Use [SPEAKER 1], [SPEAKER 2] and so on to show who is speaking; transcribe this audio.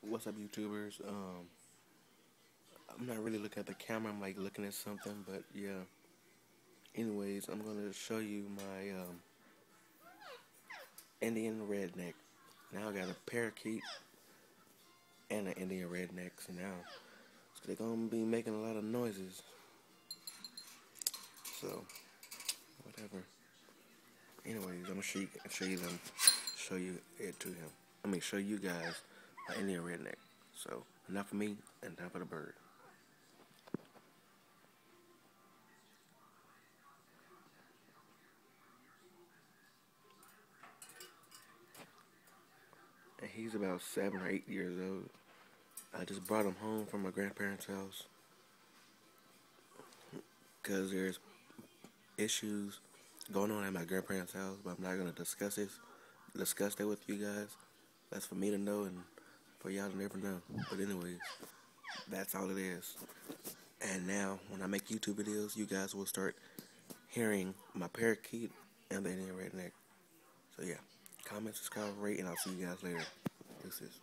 [SPEAKER 1] What's up, YouTubers? I'm not really looking at the camera. I'm like looking at something, but yeah. Anyways, I'm gonna show you my Indian redneck. Now I got a parakeet and an Indian redneck. So now they're gonna be making a lot of noises. So whatever. Anyways, I'm gonna show you it to him. Show you guys my Indian redneck. So enough for me and time for the bird. And he's about 7 or 8 years old. I just brought him home from my grandparents' house because there's issues going on at my grandparents' house, but I'm not gonna discuss that with you guys. That's for me to know and for y'all to never know. But anyways, that's all it is. And now, when I make YouTube videos, you guys will start hearing my parakeet and the Indian redneck. So yeah, comment, subscribe, rate, and I'll see you guys later. Deuces.